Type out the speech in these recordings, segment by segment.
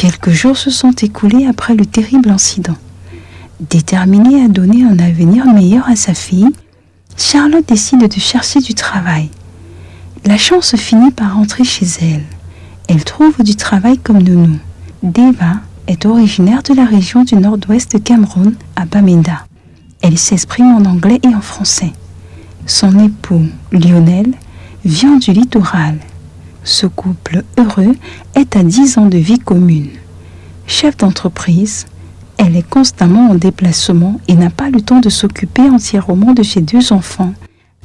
Quelques jours se sont écoulés après le terrible incident. Déterminée à donner un avenir meilleur à sa fille, Charlotte décide de chercher du travail. La chance finit par rentrer chez elle. Elle trouve du travail comme nounou. Deva est originaire de la région du nord-ouest de Cameroun, à Bamenda. Elle s'exprime en anglais et en français. Son époux, Lionel, vient du littoral. Ce couple heureux est à 10 ans de vie commune. Chef d'entreprise, elle est constamment en déplacement et n'a pas le temps de s'occuper entièrement de ses 2 enfants,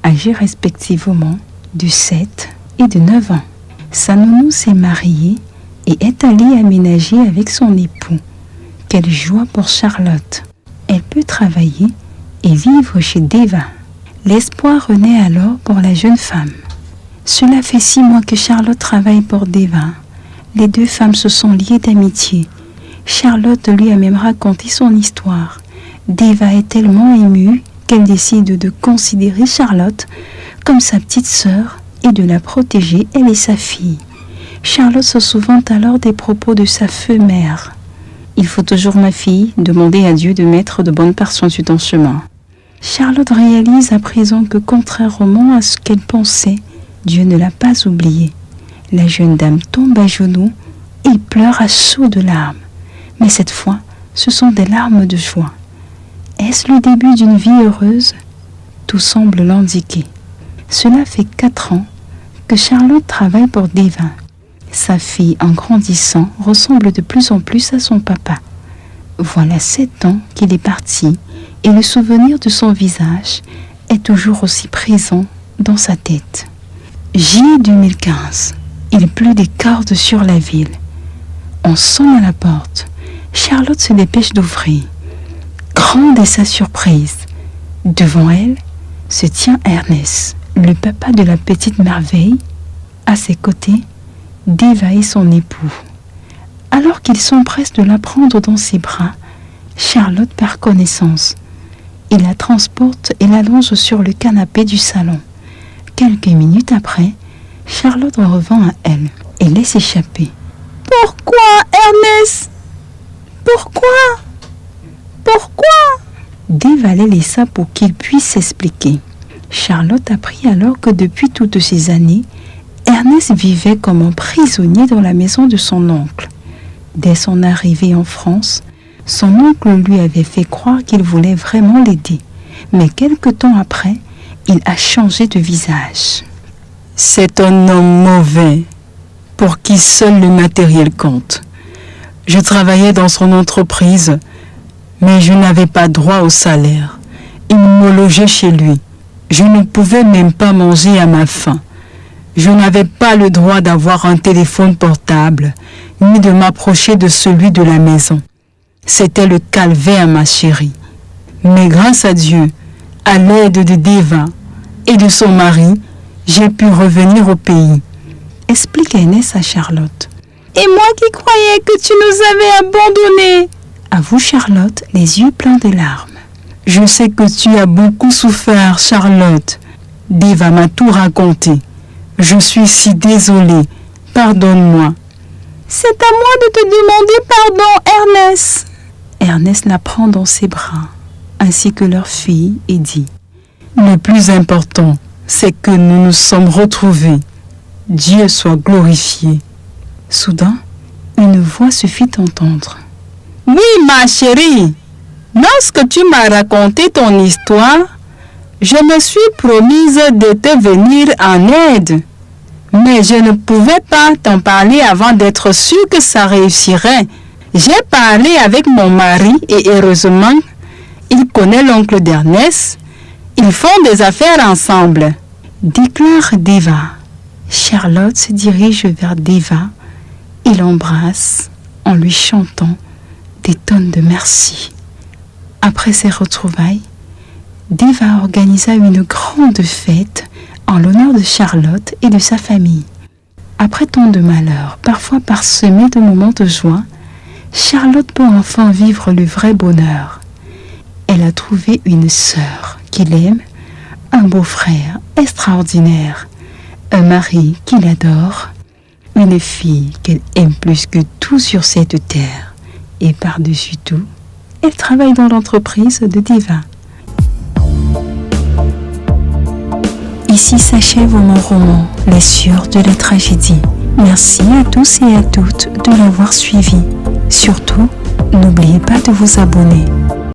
âgés respectivement de 7 et de 9 ans. Sa nounou s'est mariée et est allée aménager avec son époux. Quelle joie pour Charlotte! Elle peut travailler et vivre chez Deva. L'espoir renaît alors pour la jeune femme. Cela fait 6 mois que Charlotte travaille pour Deva. Les 2 femmes se sont liées d'amitié. Charlotte lui a même raconté son histoire. Deva est tellement émue qu'elle décide de considérer Charlotte comme sa petite sœur et de la protéger, elle et sa fille. Charlotte se souvient alors des propos de sa mère. « Il faut toujours, ma fille, demander à Dieu de mettre de bonnes personnes sur ton chemin. » Charlotte réalise à présent que, contrairement à ce qu'elle pensait, Dieu ne l'a pas oubliée. La jeune dame tombe à genoux et pleure à chauds de larmes. Mais cette fois, ce sont des larmes de joie. Est-ce le début d'une vie heureuse? Tout semble l'indiquer. Cela fait 4 ans que Charlotte travaille pour Deva. Sa fille, en grandissant, ressemble de plus en plus à son papa. Voilà 7 ans qu'il est parti et le souvenir de son visage est toujours aussi présent dans sa tête. Juillet 2015. Il pleut des cordes sur la ville. On sonne à la porte. Charlotte se dépêche d'ouvrir. Grande est sa surprise. Devant elle se tient Ernest, le papa de la petite merveille. À ses côtés, Deva et son époux. Alors qu'ils s'empressent de la prendre dans ses bras, Charlotte perd connaissance. Il la transporte et l'allonge sur le canapé du salon. Quelques minutes après, Charlotte revient à elle et laisse échapper. « Pourquoi, Ernest? Pourquoi? Pourquoi ?» Deva les laissa pour qu'il puisse s'expliquer. Charlotte apprit alors que depuis toutes ces années, Ernest vivait comme un prisonnier dans la maison de son oncle. Dès son arrivée en France, son oncle lui avait fait croire qu'il voulait vraiment l'aider. Mais quelque temps après, il a changé de visage. C'est un homme mauvais, pour qui seul le matériel compte. Je travaillais dans son entreprise, mais je n'avais pas droit au salaire. Il me logeait chez lui. Je ne pouvais même pas manger à ma faim. Je n'avais pas le droit d'avoir un téléphone portable, ni de m'approcher de celui de la maison. C'était le calvaire, ma chérie. Mais grâce à Dieu, à l'aide de Deva et de son mari, j'ai pu revenir au pays. Explique Ernest à Charlotte. Et moi qui croyais que tu nous avais abandonnés, avoue Charlotte, les yeux pleins de larmes. Je sais que tu as beaucoup souffert, Charlotte. Deva m'a tout raconté. Je suis si désolée. Pardonne-moi. C'est à moi de te demander pardon, Ernest. Ernest la prend dans ses bras, ainsi que leur fille, et dit: Le plus important, c'est que nous nous sommes retrouvés. Dieu soit glorifié. Soudain, une voix se fit entendre. Oui, ma chérie, lorsque tu m'as raconté ton histoire, je me suis promise de te venir en aide. Mais je ne pouvais pas t'en parler avant d'être sûre que ça réussirait. J'ai parlé avec mon mari et heureusement, il connaît l'oncle d'Ernest. Ils font des affaires ensemble. Déclare Deva. Charlotte se dirige vers Deva et l'embrasse en lui chantant des tonnes de merci. Après ces retrouvailles, Deva organisa une grande fête en l'honneur de Charlotte et de sa famille. Après tant de malheurs, parfois parsemés de moments de joie, Charlotte peut enfin vivre le vrai bonheur. Elle a trouvé une sœur qu'il aime, un beau-frère extraordinaire, un mari qu'il adore, une fille qu'elle aime plus que tout sur cette terre. Et par-dessus tout, elle travaille dans l'entreprise de Diva. Ici s'achève mon roman Les Sœurs de la tragédie. Merci à tous et à toutes de l'avoir suivi. Surtout, n'oubliez pas de vous abonner.